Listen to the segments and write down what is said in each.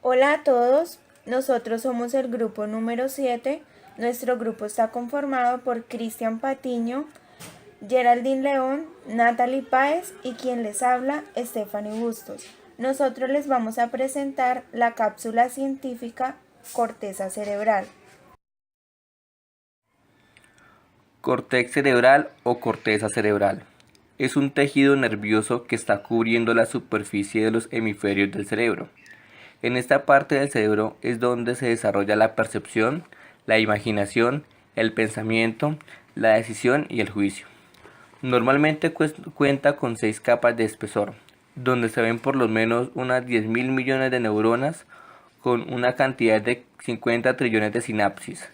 Hola a todos, nosotros somos el grupo número 7. Nuestro grupo está conformado por Cristian Patiño, Geraldine León, Natalie Páez y quien les habla, Stephanie Bustos. Nosotros les vamos a presentar la cápsula científica corteza cerebral. Córtex cerebral o corteza cerebral. Es un tejido nervioso que está cubriendo la superficie de los hemisferios del cerebro. En esta parte del cerebro es donde se desarrolla la percepción, la imaginación, el pensamiento, la decisión y el juicio. Normalmente cuenta con 6 capas de espesor, donde se ven por lo menos unas 10.000 millones de neuronas con una cantidad de 50 trillones de sinapsis.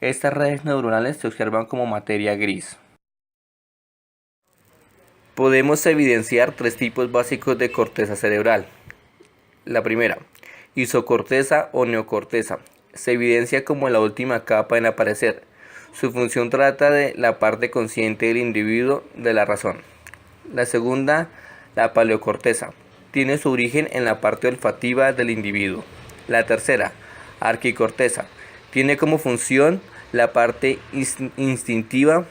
Estas redes neuronales se observan como materia gris. Podemos evidenciar 3 tipos básicos de corteza cerebral. La primera, isocorteza o neocorteza. Se evidencia como la última capa en aparecer. Su función trata de la parte consciente del individuo de la razón. La segunda, la paleocorteza. Tiene su origen en la parte olfativa del individuo. La tercera, arquicorteza. Tiene como función la parte instintiva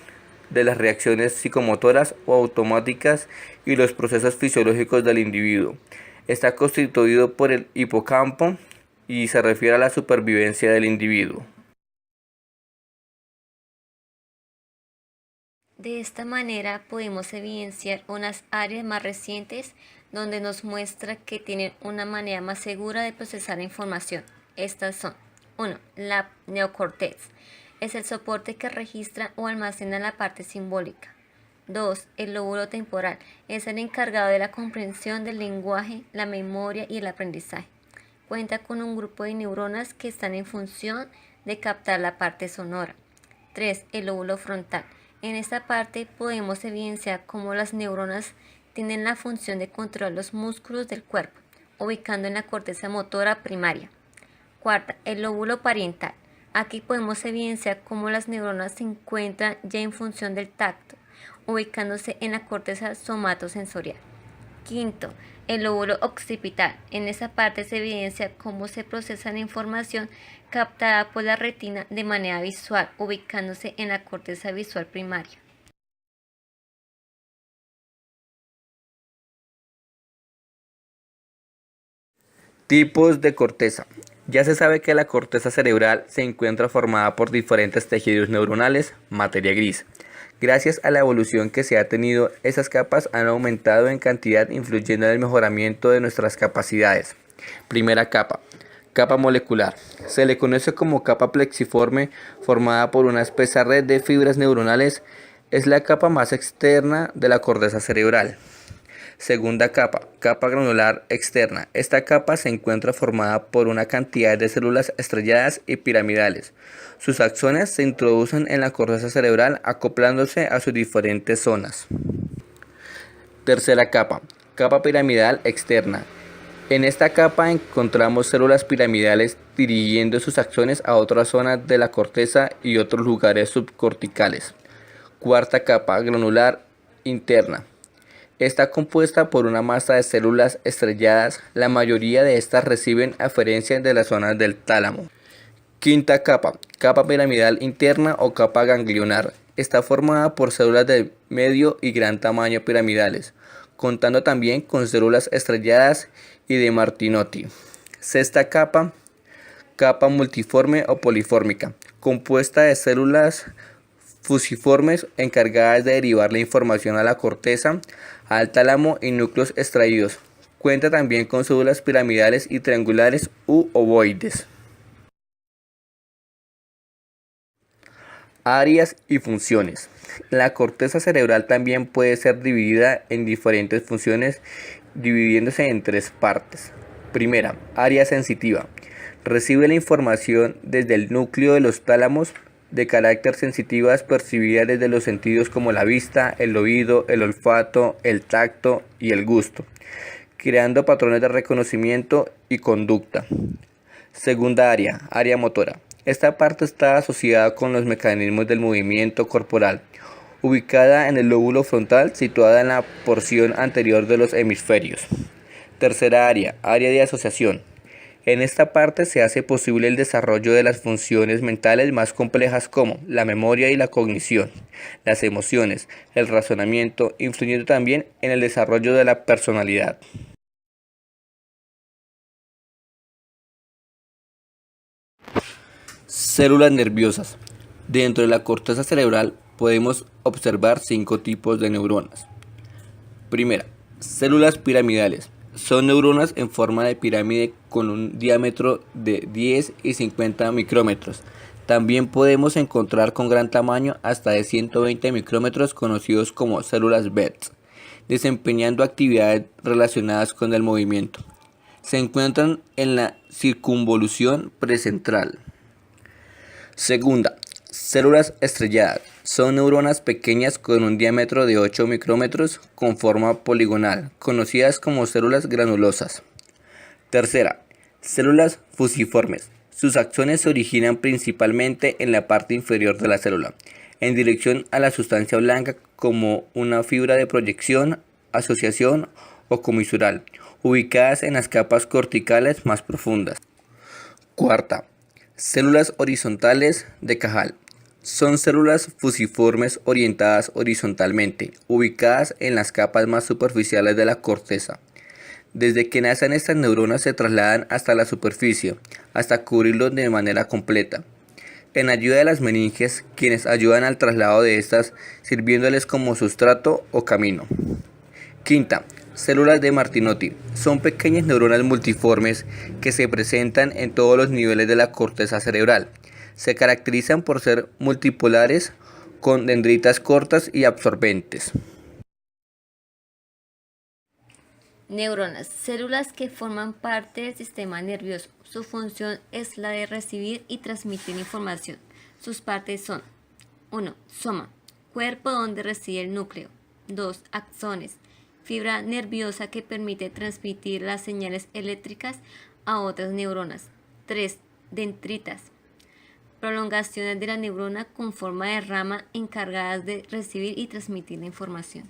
de las reacciones psicomotoras o automáticas y los procesos fisiológicos del individuo. Está constituido por el hipocampo y se refiere a la supervivencia del individuo. De esta manera podemos evidenciar unas áreas más recientes donde nos muestra que tienen una manera más segura de procesar la información. Estas son: 1. La neocorteza. Es el soporte que registra o almacena la parte simbólica. 2. El lóbulo temporal. Es el encargado de la comprensión del lenguaje, la memoria y el aprendizaje. Cuenta con un grupo de neuronas que están en función de captar la parte sonora. 3. El lóbulo frontal. En esta parte podemos evidenciar cómo las neuronas tienen la función de controlar los músculos del cuerpo, ubicando en la corteza motora primaria. 4. El lóbulo parietal. Aquí podemos evidenciar cómo las neuronas se encuentran ya en función del tacto, ubicándose en la corteza somatosensorial. 5. El lóbulo occipital. En esta parte se evidencia cómo se procesa la información captada por la retina de manera visual, ubicándose en la corteza visual primaria. Tipos de corteza. Ya se sabe que la corteza cerebral se encuentra formada por diferentes tejidos neuronales, materia gris. Gracias a la evolución que se ha tenido, esas capas han aumentado en cantidad, influyendo en el mejoramiento de nuestras capacidades. Primera capa. Capa molecular. Se le conoce como capa plexiforme, formada por una espesa red de fibras neuronales. Es la capa más externa de la corteza cerebral. Segunda capa, capa granular externa. Esta capa se encuentra formada por una cantidad de células estrelladas y piramidales. Sus axones se introducen en la corteza cerebral acoplándose a sus diferentes zonas. Tercera capa, capa piramidal externa. En esta capa encontramos células piramidales dirigiendo sus axones a otras zonas de la corteza y otros lugares subcorticales. Cuarta capa, granular interna. Está compuesta por una masa de células estrelladas. La mayoría de estas reciben aferencia de las zonas del tálamo. Quinta capa, capa piramidal interna o capa ganglionar. Está formada por células de medio y gran tamaño piramidales, contando también con células estrelladas y de Martinotti. Sexta capa, capa multiforme o polifórmica, compuesta de células fusiformes encargadas de derivar la información a la corteza, al tálamo y núcleos extraídos. Cuenta también con células piramidales y triangulares u ovoides. Áreas y funciones. La corteza cerebral también puede ser dividida en diferentes funciones, dividiéndose en 3 partes. Primera, área sensitiva. Recibe la información desde el núcleo de los tálamos de carácter sensitivas percibidas desde los sentidos como la vista, el oído, el olfato, el tacto y el gusto, creando patrones de reconocimiento y conducta. Segunda área, área motora. Esta parte está asociada con los mecanismos del movimiento corporal, ubicada en el lóbulo frontal, situada en la porción anterior de los hemisferios. Tercera área, área de asociación. En esta parte se hace posible el desarrollo de las funciones mentales más complejas como la memoria y la cognición, las emociones, el razonamiento, influyendo también en el desarrollo de la personalidad. Células nerviosas. Dentro de la corteza cerebral podemos observar 5 tipos de neuronas. Primera, células piramidales. Son neuronas en forma de pirámide con un diámetro de 10 y 50 micrómetros. También podemos encontrar con gran tamaño hasta de 120 micrómetros conocidos como células Betz, desempeñando actividades relacionadas con el movimiento. Se encuentran en la circunvolución precentral. Segunda, células estrelladas. Son neuronas pequeñas con un diámetro de 8 micrómetros con forma poligonal, conocidas como células granulosas. Tercera, células fusiformes. Sus axones se originan principalmente en la parte inferior de la célula, en dirección a la sustancia blanca como una fibra de proyección, asociación o comisural, ubicadas en las capas corticales más profundas. Cuarta, células horizontales de Cajal. Son células fusiformes orientadas horizontalmente, ubicadas en las capas más superficiales de la corteza. Desde que nacen estas neuronas se trasladan hasta la superficie, hasta cubrirlos de manera completa. En ayuda de las meninges, quienes ayudan al traslado de estas, sirviéndoles como sustrato o camino. Quinta, células de Martinotti. Son pequeñas neuronas multiformes que se presentan en todos los niveles de la corteza cerebral. Se caracterizan por ser multipolares, con dendritas cortas y absorbentes. Neuronas, células que forman parte del sistema nervioso. Su función es la de recibir y transmitir información. Sus partes son: 1. Soma, cuerpo donde reside el núcleo. 2. Axones, fibra nerviosa que permite transmitir las señales eléctricas a otras neuronas. 3. Dendritas, prolongaciones de la neurona con forma de rama encargadas de recibir y transmitir la información.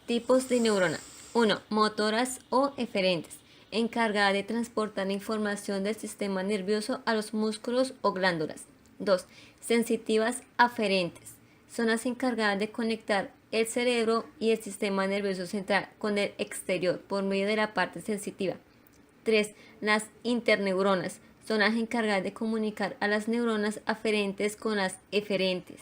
Tipos de neurona. 1. Motoras o eferentes, encargadas de transportar la información del sistema nervioso a los músculos o glándulas. 2. Sensitivas aferentes, son las encargadas de conectar el cerebro y el sistema nervioso central con el exterior por medio de la parte sensitiva. 3. Las interneuronas, son las encargadas de comunicar a las neuronas aferentes con las eferentes.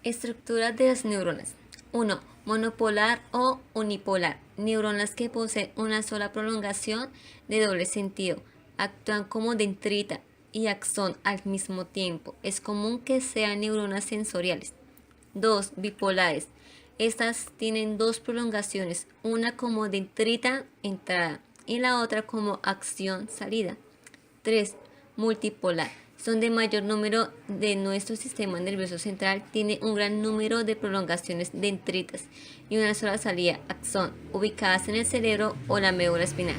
Estructuras de las neuronas. 1. Monopolar o unipolar. Neuronas que poseen una sola prolongación de doble sentido. Actúan como dendrita y axón al mismo tiempo. Es común que sean neuronas sensoriales. 2. Bipolares. Estas tienen dos prolongaciones, una como dendrita entrada y la otra como acción salida. 3. Multipolar. Son de mayor número de nuestro sistema nervioso central, tiene un gran número de prolongaciones dendritas y una sola salida, axón, ubicadas en el cerebro o la médula espinal.